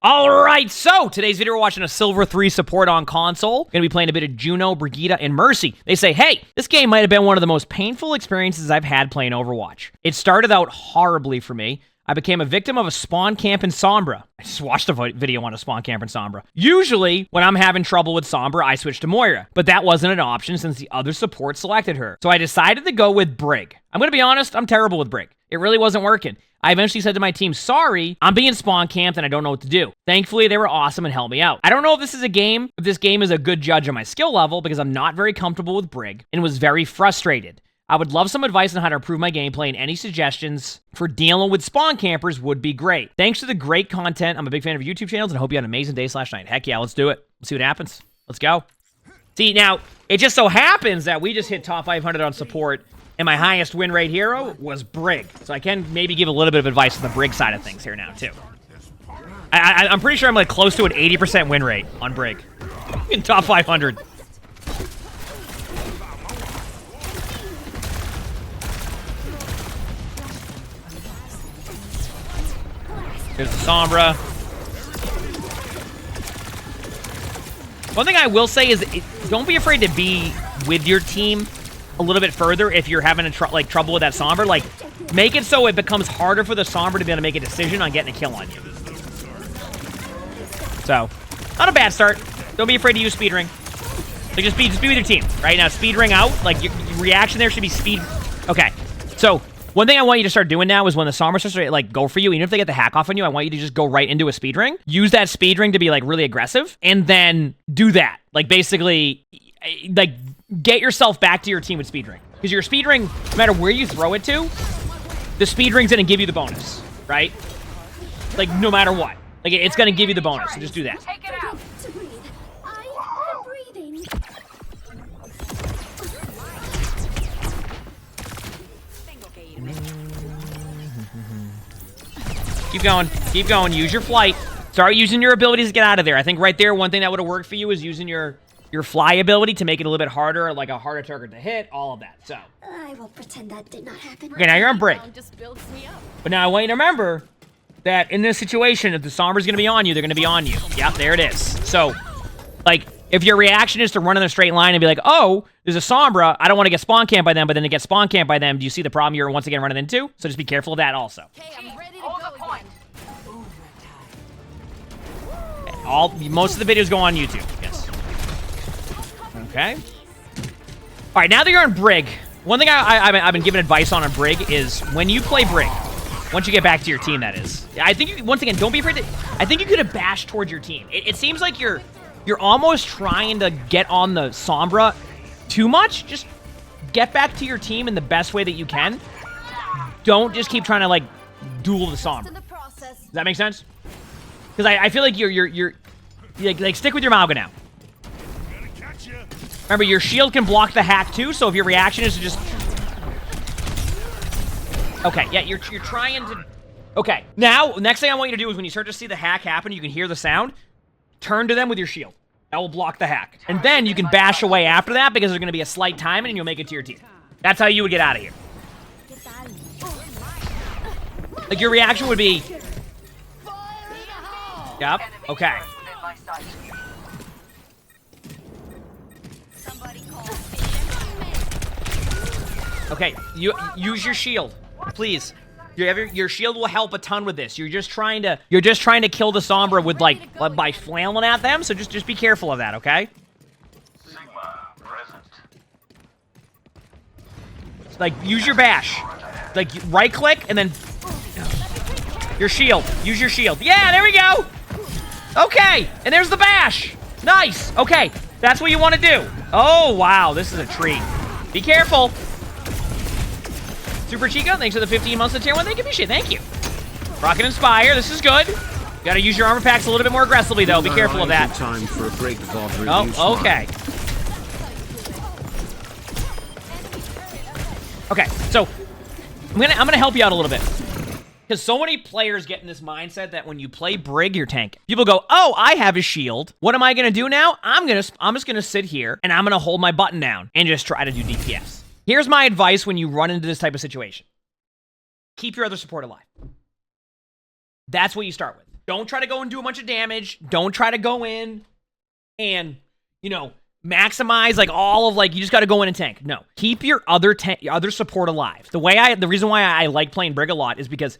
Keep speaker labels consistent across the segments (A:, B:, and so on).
A: All right, so today's video, we're watching a Silver 3 support on console. Gonna be playing a bit of Juno, Brigitte, and Mercy. They say, hey, this game might have been one of the most painful experiences I've had playing Overwatch. It started out horribly for me. I became a victim of a spawn camp in Sombra. I just watched a video on a spawn camp in Sombra. Usually, when I'm having trouble with Sombra, I switch to Moira, but that wasn't an option since the other support selected her. So I decided to go with Brig. I'm gonna be honest, I'm terrible with Brig. It really wasn't working. I eventually said to my team, sorry, I'm being spawn camped and I don't know what to do. Thankfully, they were awesome and helped me out. I don't know if this game is a good judge of my skill level because I'm not very comfortable with Brig and was very frustrated. I would love some advice on how to improve my gameplay, and any suggestions for dealing with spawn campers would be great. Thanks for the great content. I'm a big fan of your YouTube channels and I hope you had an amazing day/night. Heck yeah, let's do it. Let's see what happens. Let's go. See, now, it just so happens that we just hit top 500 on support, and my highest win rate hero was Brig. So I can maybe give a little bit of advice on the Brig side of things here now, too. I'm pretty sure I'm like close to an 80% win rate on Brig in top 500. Here's the Sombra. One thing I will say is, don't be afraid to be with your team a little bit further if you're having trouble with that Sombra. Like, make it so it becomes harder for the Sombra to be able to make a decision on getting a kill on you. So, not a bad start. Don't be afraid to use speed ring. Like, just be with your team. Right now, speed ring out. Like, your reaction there should be speed. Okay, so one thing I want you to start doing now is when the Sombra starts to, like, go for you, even if they get the hack off on you, I want you to just go right into a speed ring. Use that speed ring to be, like, really aggressive, and then do that. Like, basically, like, get yourself back to your team with speed ring. Because your speed ring, no matter where you throw it to, the speed ring's gonna give you the bonus, right? Like, no matter what. Like, it's gonna give you the bonus, so just do that.
B: Take it out. To breathe. I am breathing.
A: Keep going. Keep going. Use your flight. Start using your abilities to get out of there. I think right there, one thing that would have worked for you is using your fly ability to make it a little bit harder, like a harder target to hit, all of that. So
B: I will pretend that did not happen.
A: Okay, now you're on Brig. But now I want you to remember that in this situation, if the Sombra's going to be on you, they're going to be on you. Yep, there it is. So, like, if your reaction is to run in a straight line and be like, oh, there's a Sombra, I don't want to get spawn camped by them, but then to get spawn camped by them, do you see the problem you're once again running into? So just be careful of that also.
B: Okay, I'm ready to go again.
A: Most of the videos go on YouTube, yes. Okay. All right, now that you're on Brig, one thing I've been giving advice on Brig is when you play Brig, once you get back to your team, that is. I think, once again, don't be afraid to, I think you could have bashed towards your team. It seems like you're almost trying to get on the Sombra too much. Just get back to your team in the best way that you can. Don't just keep trying to, like, duel the Sombra. Does that make sense? Because I feel like you're like, stick with your Mauga now. Remember, your shield can block the hack too, so if your reaction is to just... Okay, yeah, you're trying to... Okay, now, next thing I want you to do is when you start to see the hack happen, you can hear the sound, turn to them with your shield. That will block the hack. And then you can bash away after that because there's going to be a slight timing and you'll make it to your team. That's how you would get out of here. Like, your reaction would be... Yep, okay. Okay, you use your shield, please. Your shield will help a ton with this. You're just trying to kill the Sombra with by flailing at them. So just be careful of that, okay?
C: Sigma present.
A: Like, use your bash. Like, right click and then your shield. Use your shield. Yeah, there we go. Okay, and there's the bash. Nice. Okay, that's what you want to do. Oh wow, this is a treat. Be careful. Super Chico, thanks for the 15 months of tier 1. Thank you, shit. Thank you. Rocket Inspire, this is good. Gotta use your armor packs a little bit more aggressively, though. Be careful of that.
D: Time for a break,
A: oh, okay. Okay, so I'm gonna help you out a little bit. Because so many players get in this mindset that when you play Brig, you're tanking. People go, oh, I have a shield. What am I gonna do now? I'm just gonna sit here and I'm gonna hold my button down and just try to do DPS. Here's my advice when you run into this type of situation. Keep your other support alive. That's what you start with. Don't try to go and do a bunch of damage. Don't try to go in and, you know, maximize like all of like, you just got to go in and tank. No, keep your other support alive. The reason why I like playing Brig a lot is because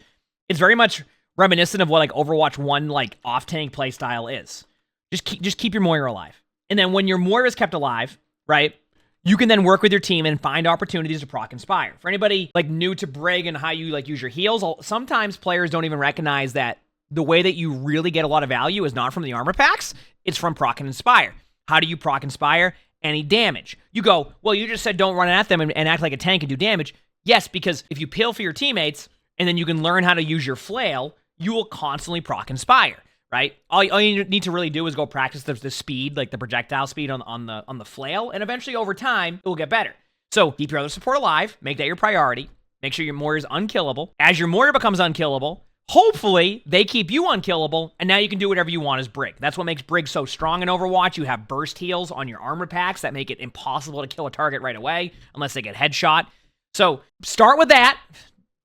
A: it's very much reminiscent of what like Overwatch 1 like off tank playstyle is. Just keep your Moira alive. And then when your Moira is kept alive, right, you can then work with your team and find opportunities to proc Inspire. For anybody like new to Brig and how you like use your heals, sometimes players don't even recognize that the way that you really get a lot of value is not from the armor packs, it's from proc and Inspire. How do you proc Inspire? Any damage. You go, well, you just said don't run at them and act like a tank and do damage. Yes, because if you peel for your teammates and then you can learn how to use your flail, you will constantly proc Inspire, right? All you need to really do is go practice the speed, like the projectile speed on the flail, and eventually over time, it will get better. So keep your other support alive, make that your priority, make sure your Moira is unkillable. As your Moira becomes unkillable, hopefully, they keep you unkillable, and now you can do whatever you want as Brig. That's what makes Brig so strong in Overwatch. You have burst heals on your armor packs that make it impossible to kill a target right away, unless they get headshot. So, start with that.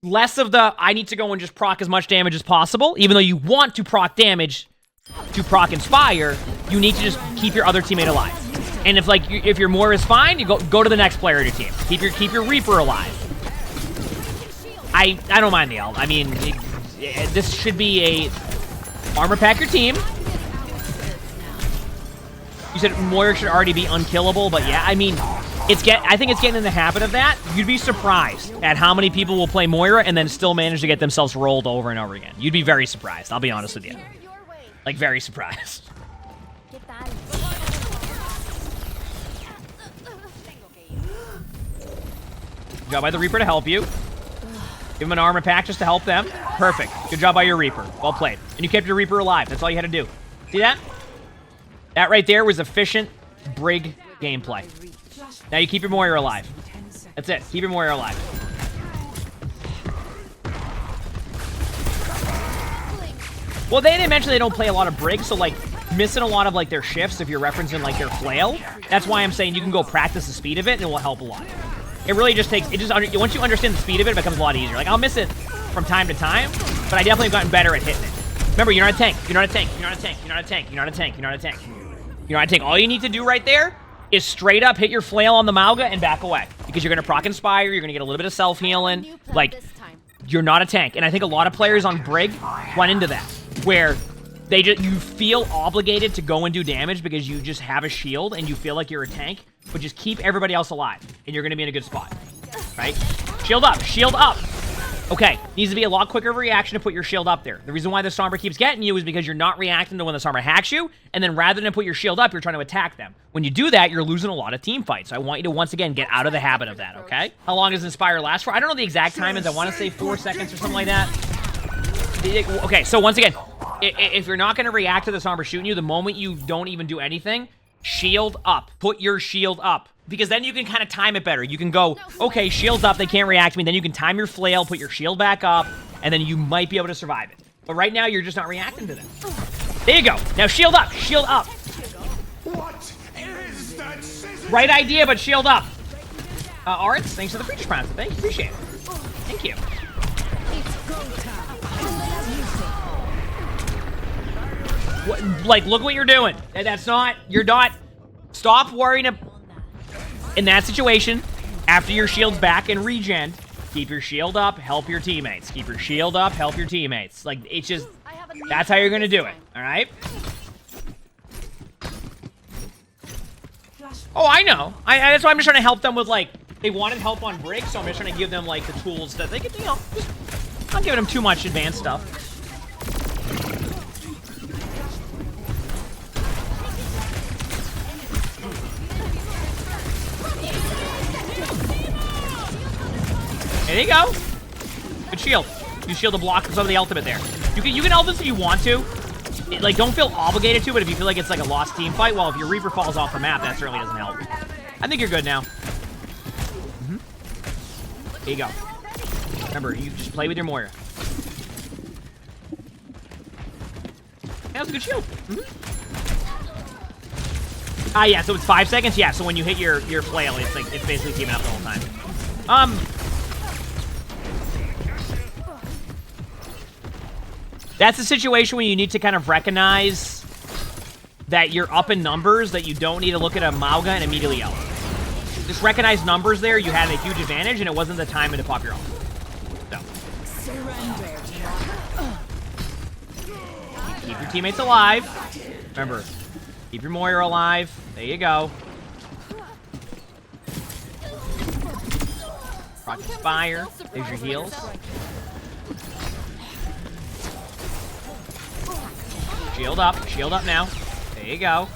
A: Less of the, I need to go and just proc as much damage as possible. Even though you want to proc damage to proc Inspire, you need to just keep your other teammate alive. And if your Moira is fine, you go to the next player in your team. Keep your Reaper alive. I don't mind the ult. I mean, this should be a armor pack your team. You said Moira should already be unkillable, but yeah, I mean, I think it's getting in the habit of that. You'd be surprised at how many people will play Moira and then still manage to get themselves rolled over and over again. You'd be very surprised, I'll be honest with you. Like, very surprised. Good job by the Reaper to help you. Give him an armor pack just to help them. Perfect. Good job by your Reaper. Well played. And you kept your Reaper alive. That's all you had to do. See that? That right there was efficient Brig gameplay. Now you keep your Moira alive. That's it. Keep your Moira alive. Well, they mentioned they don't play a lot of Brig, so like missing a lot of like their shifts if you're referencing like their flail. That's why I'm saying you can go practice the speed of it and it will help a lot. It really just takes, once you understand the speed of it, it becomes a lot easier. Like, I'll miss it from time to time, but I definitely have gotten better at hitting it. Remember, you're not a tank. You're not a tank. You're not a tank. You're not a tank. You're not a tank. You're not a tank. You're not a tank. All you need to do right there is straight up hit your flail on the Mauga and back away. Because you're going to proc Inspire, you're going to get a little bit of self-healing. Like, you're not a tank. And I think a lot of players on Brig run into that, where you feel obligated to go and do damage because you just have a shield and you feel like you're a tank, but just keep everybody else alive, and you're going to be in a good spot, right? Shield up, shield up. Okay, needs to be a lot quicker of a reaction to put your shield up there. The reason why the Sombra keeps getting you is because you're not reacting to when the Sombra hacks you, and then rather than put your shield up, you're trying to attack them. When you do that, you're losing a lot of team fights. So I want you to, once again, get out of the habit of that, okay? How long does Inspire last for? I don't know the exact timings. I want to say 4 seconds or something like that. Okay, so once again, if you're not going to react to the Sombra shooting you, the moment you don't even do anything, shield up. Put your shield up. Because then you can kind of time it better. You can go, okay, shield's up, they can't react to me. Then you can time your flail, put your shield back up, and then you might be able to survive it. But right now, you're just not reacting to them. There you go. Now shield up, shield up.
C: What is that scissor?
A: Right idea, but shield up. Arts, thanks for the preacher sponsor. Thank you, appreciate it. Thank you. What, like, look what you're doing. That's not, you're not, stop worrying in that situation. After your shield's back and regen, keep your shield up, help your teammates. Keep your shield up, help your teammates. Like, it's just, that's how you're gonna do it, all right? Oh, I know. That's why I'm just trying to help them with, like, they wanted help on Brig, so I'm just trying to give them, like, the tools that they can, you know, just, I'm not giving them too much advanced stuff. There you go. Good shield. You shield to block some of the ultimate there. You can ult this if you want to. Like, don't feel obligated to, but if you feel like it's like a lost team fight, well, if your Reaper falls off the map, that certainly doesn't help. I think you're good now. There you go. Remember, you just play with your Moira. That was a good shield. Yeah, so it's 5 seconds? Yeah, so when you hit your flail, it's like, it's basically keeping up the whole time. That's a situation where you need to kind of recognize that you're up in numbers, that you don't need to look at a Mauga and immediately yell. Just recognize numbers there, you had a huge advantage, and it wasn't the time to pop your ult. So. Keep your teammates alive. Remember, keep your Moira alive. There you go. Rocket Spire. There's your heals. Shield up now. There you go.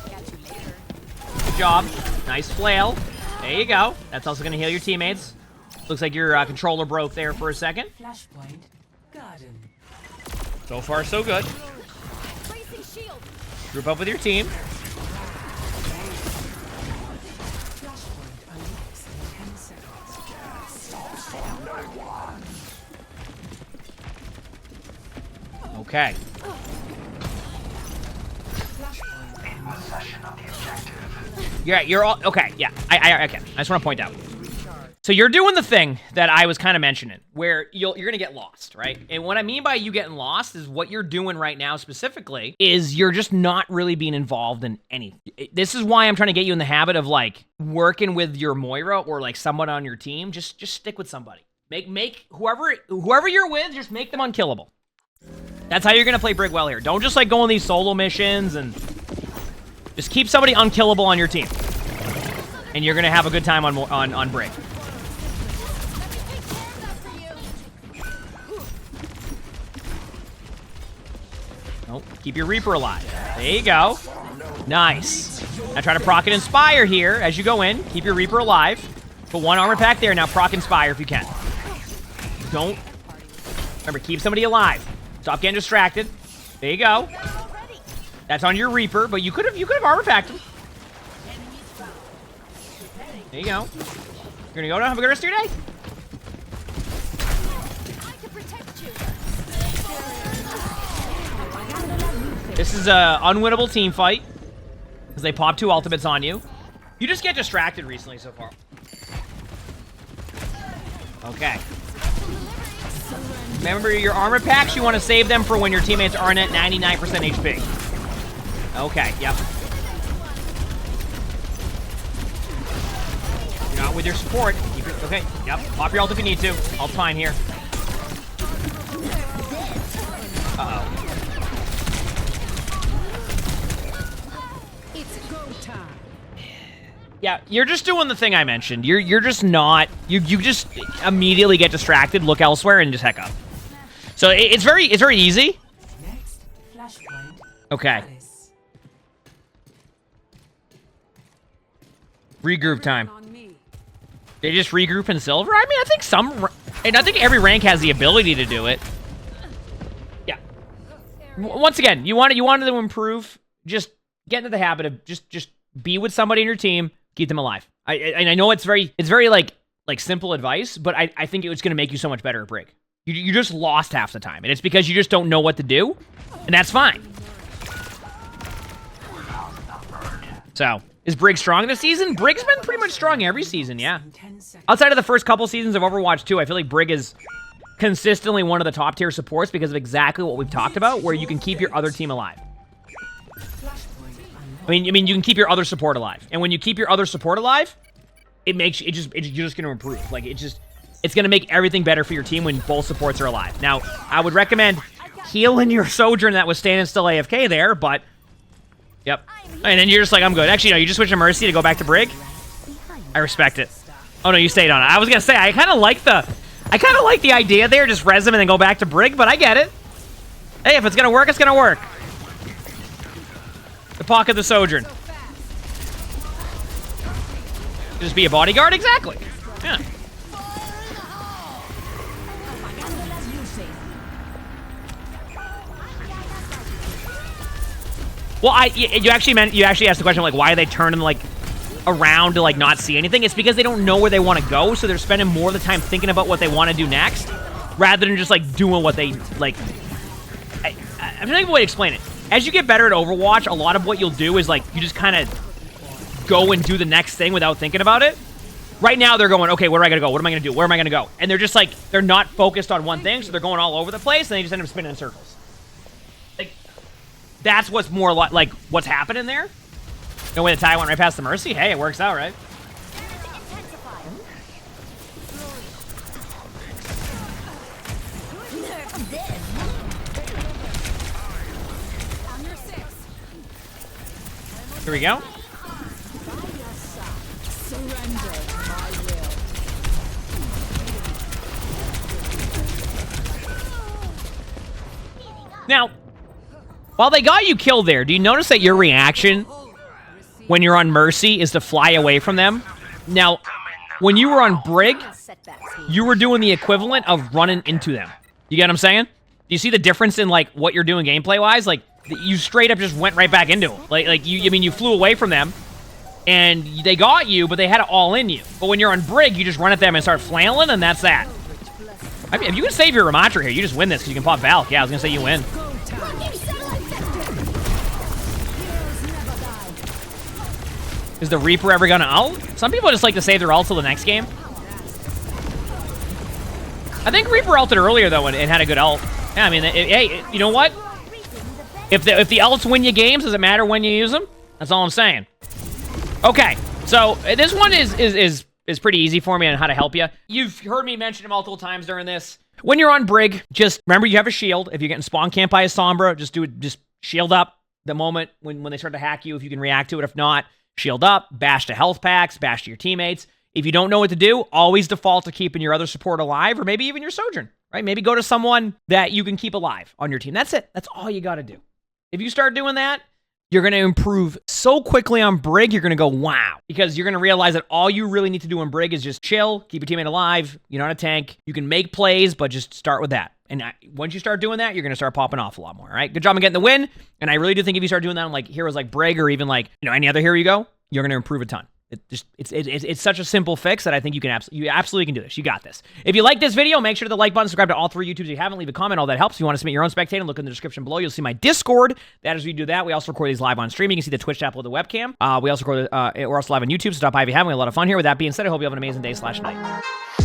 A: Good job. Nice flail. There you go. That's also going to heal your teammates. Looks like your controller broke there for a second. So far, so good. Group up with your team. Okay. Yeah, you're all okay. Yeah, okay. I just want to point out. So you're doing the thing that I was kind of mentioning, where you're gonna get lost, right? And what I mean by you getting lost is what you're doing right now specifically is you're just not really being involved in anything. This is why I'm trying to get you in the habit of like working with your Moira or like someone on your team. Just stick with somebody. Make whoever you're with, just make them unkillable. That's how you're gonna play Brig well here. Don't just like go on these solo missions and just keep somebody unkillable on your team, and you're gonna have a good time on Brig. Oh, keep your Reaper alive. There you go. Nice. Now try to proc and Inspire here as you go in. Keep your Reaper alive. Put one armor pack there. Now proc Inspire if you can. Don't. Remember, keep somebody alive. Stop getting distracted. There you go. That's on your Reaper, but you could have armor packed him. There you go. You're gonna go now. Have a good rest of your day. This is a unwinnable team fight because they pop 2 ultimates on you. You just get distracted recently so far. Okay. Remember your armor packs, you want to save them for when your teammates aren't at 99% HP. Okay, yep. You're not with your support. Okay, yep. Pop your ult if you need to. Ult's fine here. Uh-oh.
B: It's go time.
A: Yeah, you're just doing the thing I mentioned. You're just not. You just immediately get distracted, look elsewhere, and just heck up. So it's very easy. Okay. Regroup time. They just regroup in silver? I mean, I think every rank has the ability to do it. Yeah. Once again, you wanted to improve, just get into the habit of just be with somebody in your team, keep them alive. I know it's very like simple advice, but I think it's going to make you so much better at Brig. You just lost half the time, and it's because you just don't know what to do, and that's fine. So, is Brig strong this season? Brig's been pretty much strong every season, yeah. Outside of the first couple seasons of Overwatch 2, I feel like Brig is consistently one of the top tier supports because of exactly what we've talked about, where you can keep your other team alive. I mean, you can keep your other support alive, and when you keep your other support alive, you're just going to improve. Like it's going to make everything better for your team when both supports are alive. Now, I would recommend healing your Sojourn that was standing still AFK there, but yep. And then you're just like, I'm good. Actually, no, you just switch to Mercy to go back to Brig. I respect it. Oh no, you stayed on it. I was gonna say I kind of like the idea there, just res him and then go back to Brig, but I get it. Hey, if it's gonna work, it's gonna work. The pocket the Sojourn. Just be a bodyguard, exactly. Yeah. Well, you actually asked the question like why are they turning like around to like not see anything? It's because they don't know where they want to go, so they're spending more of the time thinking about what they want to do next, rather than just like doing what they like. I'm trying to think of a way to explain it. As you get better at Overwatch, a lot of what you'll do is like you just kind of go and do the next thing without thinking about it. Right now, they're going, okay, where am I gonna go? What am I gonna do? Where am I gonna go? And they're just like they're not focused on one thing, so they're going all over the place, and they just end up spinning in circles. That's what's more like what's happening there. No way the tag went right past the Mercy. Hey, it works out, right? Here we go. Now, while they got you killed there, do you notice that your reaction when you're on Mercy is to fly away from them? Now, when you were on Brig, you were doing the equivalent of running into them. You get what I'm saying? Do you see the difference in, like, what you're doing gameplay-wise? Like, you straight up just went right back into them. Like you flew away from them, and they got you, but they had it all in you. But when you're on Brig, you just run at them and start flailing, and that's that. I mean, if you can save your Ramatra here, you just win this because you can pop Valk. Yeah, I was going to say you win. Is the Reaper ever going to ult? Some people just like to save their ult till the next game. I think Reaper ulted earlier, though, and had a good ult. Yeah, I mean, hey, you know what? If the ults win you games, does it matter when you use them? That's all I'm saying. Okay, so this one is pretty easy for me on how to help you. You've heard me mention it multiple times during this. When you're on Brig, just remember you have a shield. If you're getting spawn camped by a Sombra, just shield up the moment when they start to hack you, if you can react to it. If not, shield up, bash to health packs, bash to your teammates. If you don't know what to do, always default to keeping your other support alive, or maybe even your Sojourn, right? Maybe go to someone that you can keep alive on your team. That's it. That's all you got to do. If you start doing that, you're going to improve so quickly on Brig, you're going to go, wow. Because you're going to realize that all you really need to do on Brig is just chill, keep your teammate alive. You're not a tank. You can make plays, but just start with that. And once you start doing that, you're going to start popping off a lot more, all right? Good job on getting the win. And I really do think if you start doing that on like heroes like Brig or even like, any other hero you go, you're going to improve a ton. It's such a simple fix that I think you absolutely can do this. You got this. If you like this video, make sure to the like button, subscribe to all 3 YouTubes if you haven't, leave a comment. All that helps. If you want to submit your own spectating, look in the description below. You'll see my Discord. That is where you do that. We also record these live on stream. You can see the Twitch chat below the webcam. We also record, we're also live on YouTube, so stop by if you haven't. We have a lot of fun here. With that being said, I hope you have an amazing day /night.